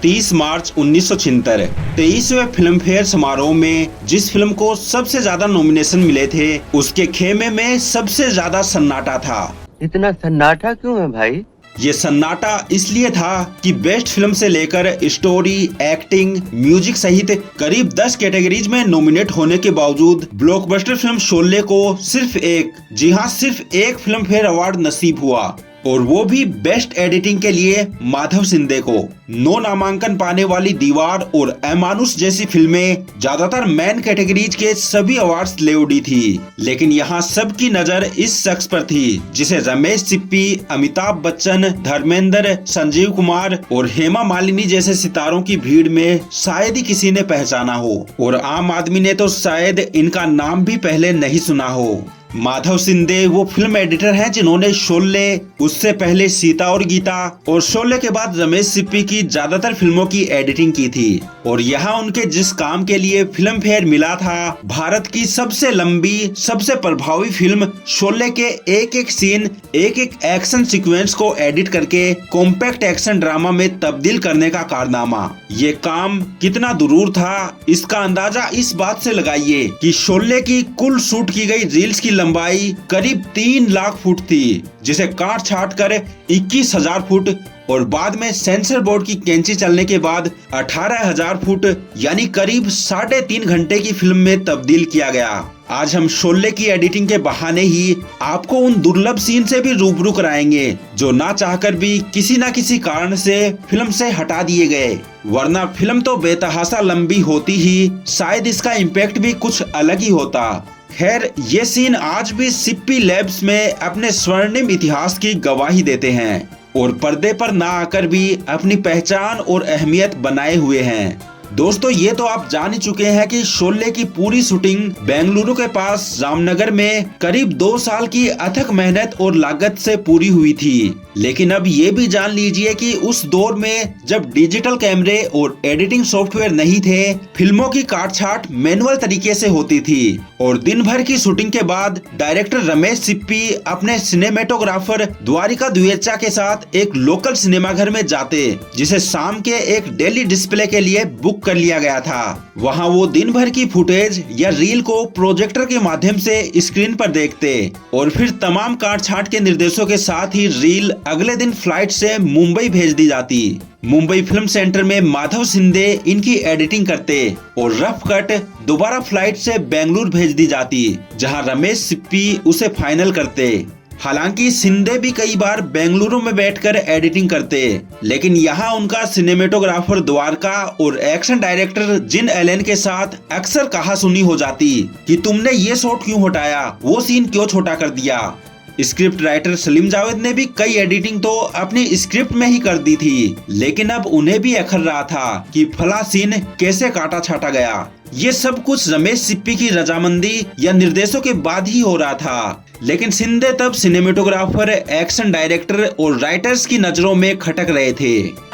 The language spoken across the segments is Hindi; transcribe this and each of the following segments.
30 मार्च 1976 23वें फिल्म फेयर समारोह में जिस फिल्म को सबसे ज्यादा नॉमिनेशन मिले थे, उसके खेमे में सबसे ज्यादा सन्नाटा था। इतना सन्नाटा क्यों है भाई? ये सन्नाटा इसलिए था कि बेस्ट फिल्म से लेकर स्टोरी, एक्टिंग, म्यूजिक सहित करीब 10 कैटेगरीज में नॉमिनेट होने के बावजूद ब्लॉकबस्टर फिल्म शोले को सिर्फ एक फिल्म फेयर अवार्ड नसीब हुआ, और वो भी बेस्ट एडिटिंग के लिए माधव सिंधे को। 9 नामांकन पाने वाली दीवार और अमानुष जैसी फिल्में ज्यादातर मैन कैटेगरीज के सभी अवार्ड्स ले उड़ी थी, लेकिन यहाँ सबकी नजर इस शख्स पर थी जिसे रमेश सिप्पी, अमिताभ बच्चन, धर्मेंद्र, संजीव कुमार और हेमा मालिनी जैसे सितारों की भीड़ में शायद ही किसी ने पहचाना हो, और आम आदमी ने तो शायद इनका नाम भी पहले नहीं सुना हो। माधव सिंधे वो फिल्म एडिटर हैं जिन्होंने शोले, उससे पहले सीता और गीता और शोले के बाद रमेश सिप्पी की ज्यादातर फिल्मों की एडिटिंग की थी, और यहाँ उनके जिस काम के लिए फिल्म फेयर मिला था, भारत की सबसे लंबी, सबसे प्रभावी फिल्म शोले के एक एक सीन, एक एक एक्शन सीक्वेंस को एडिट करके कॉम्पैक्ट एक्शन ड्रामा में तब्दील करने का कारनामा। ये काम कितना दुरूर था, इसका अंदाजा इस बात से लगाइए कि शोले की कुल शूट की गई रील्स की लंबाई करीब 3 लाख फुट थी, जिसे काट छाट कर 21,000 फुट और बाद में सेंसर बोर्ड की कैंची चलने के बाद 18,000 फुट यानी करीब 3.5 घंटे की फिल्म में तब्दील किया गया। आज हम शोले की एडिटिंग के बहाने ही आपको उन दुर्लभ सीन से भी रूबरू कराएंगे जो ना चाहकर भी किसी न किसी कारण से फिल्म से हटा दिए गए, वरना फिल्म तो बेतहाशा लंबी होती ही, शायद इसका इम्पैक्ट भी कुछ अलग ही होता। खैर, ये सीन आज भी सिप्पी लैब्स में अपने स्वर्णिम इतिहास की गवाही देते हैं और पर्दे पर ना आकर भी अपनी पहचान और अहमियत बनाए हुए हैं। दोस्तों, ये तो आप जान ही चुके हैं कि शोले की पूरी शूटिंग बेंगलुरु के पास रामनगर में करीब 2 साल की अथक मेहनत और लागत से पूरी हुई थी। लेकिन अब ये भी जान लीजिए कि उस दौर में जब डिजिटल कैमरे और एडिटिंग सॉफ्टवेयर नहीं थे, फिल्मों की काटछाट मैनुअल तरीके से होती थी, और दिन भर की शूटिंग के बाद डायरेक्टर रमेश सिप्पी अपने सिनेमेटोग्राफर द्वारिका द्विवेचा के साथ एक लोकल सिनेमाघर में जाते, जिसे शाम के एक डेली डिस्प्ले के लिए बुक कर लिया गया था। वहाँ वो दिन भर की फुटेज या रील को प्रोजेक्टर के माध्यम से स्क्रीन पर देखते और फिर तमाम काटछाट के निर्देशों के साथ ही रील अगले दिन फ्लाइट से मुंबई भेज दी जाती। मुंबई फिल्म सेंटर में माधव सिंधे इनकी एडिटिंग करते और रफ कट दोबारा फ्लाइट से बेंगलुरु भेज दी जाती, जहां रमेश सिप्पी उसे फाइनल करते। हालांकि सिंधे भी कई बार बेंगलुरु में बैठकर एडिटिंग करते, लेकिन यहाँ उनका सिनेमेटोग्राफर द्वारका और एक्शन डायरेक्टर जिन एलन के साथ अक्सर कहा सुनी हो जाती कि तुमने ये शॉट क्यों हटाया, वो सीन क्यों छोटा कर दिया। स्क्रिप्ट राइटर सलीम जावेद ने भी कई एडिटिंग तो अपनी स्क्रिप्ट में ही कर दी थी, लेकिन अब उन्हें भी अखर रहा था कि फला सीन कैसे काटा छाटा गया। ये सब कुछ रमेश सिप्पी की रजामंदी या निर्देशों के बाद ही हो रहा था, लेकिन सिंधे तब सिनेमेटोग्राफर, एक्शन डायरेक्टर और राइटर्स की नजरों में खटक रहे थे।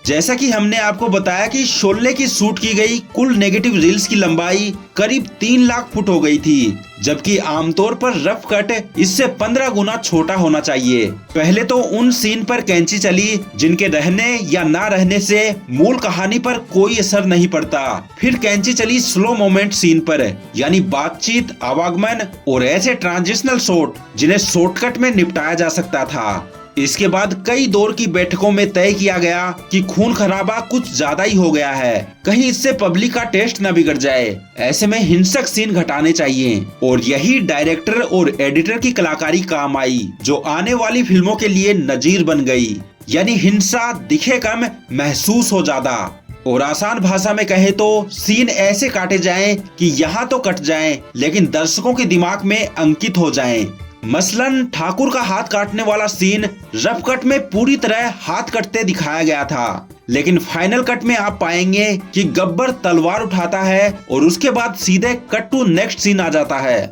जैसा कि हमने आपको बताया कि शोले की शूट की गई कुल नेगेटिव रील्स की लंबाई करीब 3 लाख फुट हो गई थी, जबकि आमतौर पर रफ कट इससे 15 गुना छोटा होना चाहिए। पहले तो उन सीन पर कैंची चली जिनके रहने या ना रहने से मूल कहानी पर कोई असर नहीं पड़ता। फिर कैंची चली स्लो मोमेंट सीन पर, यानी बातचीत, आवागमन और ऐसे ट्रांजिशनल शॉट जिन्हें शॉर्टकट में निपटाया जा सकता था। इसके बाद कई दौर की बैठकों में तय किया गया कि खून खराबा कुछ ज्यादा ही हो गया है, कहीं इससे पब्लिक का टेस्ट न बिगड़ जाए, ऐसे में हिंसक सीन घटाने चाहिए। और यही डायरेक्टर और एडिटर की कलाकारी काम आई, जो आने वाली फिल्मों के लिए नजीर बन गई। यानी हिंसा दिखे कम, महसूस हो ज्यादा, और आसान भाषा में कहे तो सीन ऐसे काटे जाएं कि यहाँ तो कट जाएं, लेकिन दर्शकों के दिमाग में अंकित हो जाएं। मसलन ठाकुर का हाथ काटने वाला सीन रफ कट में पूरी तरह हाथ कटते दिखाया गया था, लेकिन फाइनल कट में आप पाएंगे कि गब्बर तलवार उठाता है और उसके बाद सीधे कट टू नेक्स्ट सीन आ जाता है।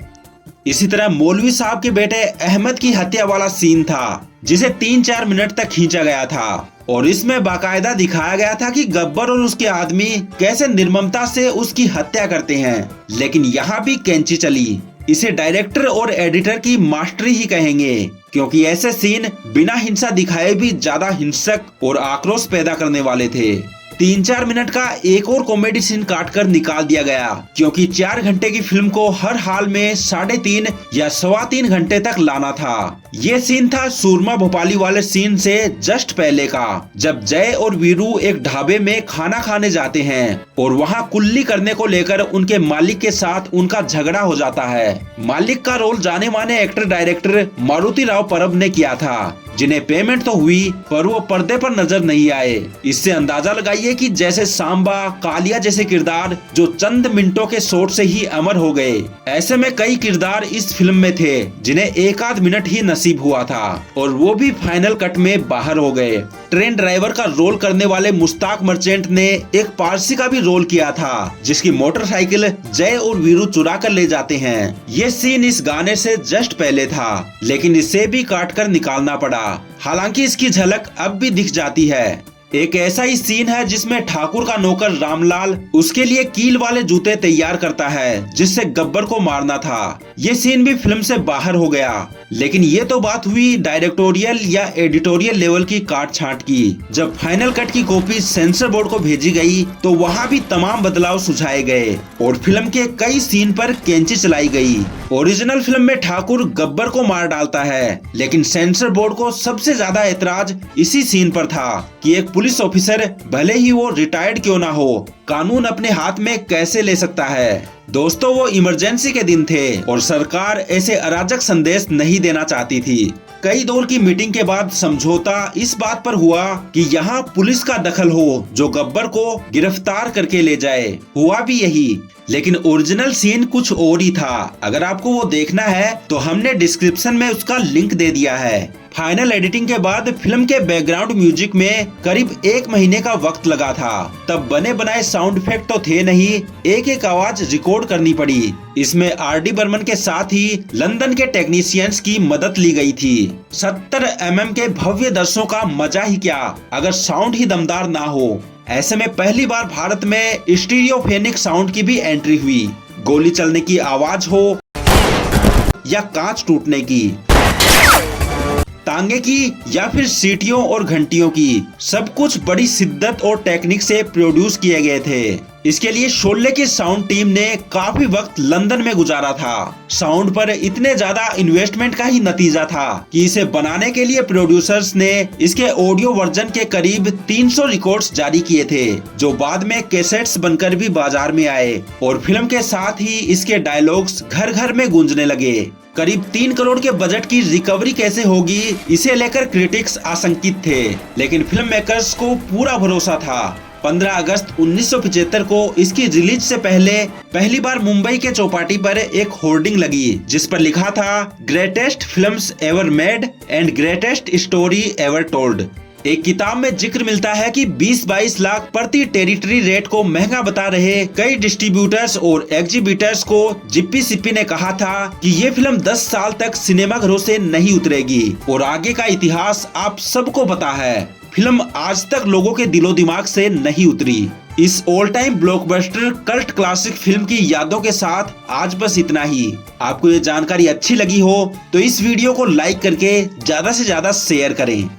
इसी तरह मौलवी साहब के बेटे अहमद की हत्या वाला सीन था, जिसे 3-4 मिनट तक खींचा गया था, और इसमें बाकायदा दिखाया गया था कि गब्बर और उसके आदमी कैसे निर्ममता से उसकी हत्या करते हैं। लेकिन यहाँ भी कैंची चली। इसे डायरेक्टर और एडिटर की मास्टरी ही कहेंगे, क्योंकि ऐसे सीन बिना हिंसा दिखाए भी ज्यादा हिंसक और आक्रोश पैदा करने वाले थे। 3-4 मिनट का एक और कॉमेडी सीन काटकर निकाल दिया गया, क्योंकि 4 घंटे की फिल्म को हर हाल में 3.5 या 3.25 घंटे तक लाना था। ये सीन था सूरमा भोपाली वाले सीन से जस्ट पहले का, जब जय और वीरू एक ढाबे में खाना खाने जाते हैं और वहाँ कुल्ली करने को लेकर उनके मालिक के साथ उनका झगड़ा हो जाता है। मालिक का रोल जाने माने एक्टर डायरेक्टर मारुति राव परब ने किया था, जिन्हें पेमेंट तो हुई पर वो पर्दे पर नजर नहीं आए। इससे अंदाजा लगाइए कि जैसे सांबा, कालिया जैसे किरदार जो चंद मिनटों के शॉट से ही अमर हो गए, ऐसे में कई किरदार इस फिल्म में थे जिन्हें एक आध मिनट ही नसीब हुआ था और वो भी फाइनल कट में बाहर हो गए। ट्रेन ड्राइवर का रोल करने वाले मुश्ताक मर्चेंट ने एक पारसी का भी रोल किया था, जिसकी मोटरसाइकिल जय और वीरू चुरा कर ले जाते हैं। ये सीन इस गाने से जस्ट पहले था, लेकिन इसे भी काट कर निकालना पड़ा। हालांकि इसकी झलक अब भी दिख जाती है। एक ऐसा ही सीन है जिसमें ठाकुर का नौकर रामलाल उसके लिए कील वाले जूते तैयार करता है, जिससे गब्बर को मारना था। ये सीन भी फिल्म से बाहर हो गया। लेकिन ये तो बात हुई डायरेक्टोरियल या एडिटोरियल लेवल की काट छांट की। जब फाइनल कट की कॉपी सेंसर बोर्ड को भेजी गई तो वहाँ भी तमाम बदलाव सुझाए गए और फिल्म के कई सीन पर कैंची चलाई गई। ओरिजिनल फिल्म में ठाकुर गब्बर को मार डालता है, लेकिन सेंसर बोर्ड को सबसे ज्यादा ऐतराज इसी सीन पर था कि एक पुलिस ऑफिसर, भले ही वो रिटायर्ड क्यों ना हो, कानून अपने हाथ में कैसे ले सकता है। दोस्तों, वो इमरजेंसी के दिन थे और सरकार ऐसे अराजक संदेश नहीं देना चाहती थी। कई दौर की मीटिंग के बाद समझौता इस बात पर हुआ कि यहाँ पुलिस का दखल हो जो गब्बर को गिरफ्तार करके ले जाए। हुआ भी यही, लेकिन ओरिजिनल सीन कुछ और ही था। अगर आपको वो देखना है तो हमने डिस्क्रिप्शन में उसका लिंक दे दिया है। फाइनल एडिटिंग के बाद फिल्म के बैकग्राउंड म्यूजिक में करीब 1 महीने का वक्त लगा था। तब बने बनाए साउंड इफेक्ट तो थे नहीं, एक एक आवाज रिकॉर्ड करनी पड़ी। इसमें आर.डी. बर्मन के साथ ही लंदन के टेक्नीशियंस की मदद ली गई थी। 70 mm के भव्य दृश्यों का मजा ही क्या अगर साउंड ही दमदार ना हो। ऐसे में पहली बार भारत में स्टीरियोफोनिक साउंड की भी एंट्री हुई। गोली चलने की आवाज हो या कांच टूटने की, तांगे की या फिर सीटियों और घंटियों की, सब कुछ बड़ी शिद्दत और टेक्निक से प्रोड्यूस किए गए थे। इसके लिए शोले की साउंड टीम ने काफी वक्त लंदन में गुजारा था। साउंड पर इतने ज्यादा इन्वेस्टमेंट का ही नतीजा था कि इसे बनाने के लिए प्रोड्यूसर्स ने इसके ऑडियो वर्जन के करीब 300 रिकॉर्ड्स जारी किए थे, जो बाद में कैसेट्स बनकर भी बाजार में आए और फिल्म के साथ ही इसके डायलॉग्स घर घर में गूंजने लगे। करीब 3 करोड़ के बजट की रिकवरी कैसे होगी, इसे लेकर क्रिटिक्स आशंकित थे, लेकिन फिल्म मेकर्स को पूरा भरोसा था। 15 अगस्त 1975 को इसकी रिलीज से पहले पहली बार मुंबई के चौपाटी पर एक होर्डिंग लगी, जिस पर लिखा था greatest films ever made and greatest story ever told. एक किताब में जिक्र मिलता है कि 20-22 लाख प्रति टेरिटरी रेट को महंगा बता रहे कई डिस्ट्रीब्यूटर्स और एग्जीबिटर्स को जिप्पी सिप्पी ने कहा था कि ये फिल्म 10 साल तक सिनेमाघरों से नहीं उतरेगी और आगे का इतिहास आप सबको पता है। फिल्म आज तक लोगों के दिलो दिमाग से नहीं उतरी। इस all time blockbuster cult classic film की यादों के साथ आज बस इतना ही। आपको ये जानकारी अच्छी लगी हो तो इस वीडियो को लाइक करके ज्यादा से ज्यादा शेयर करें।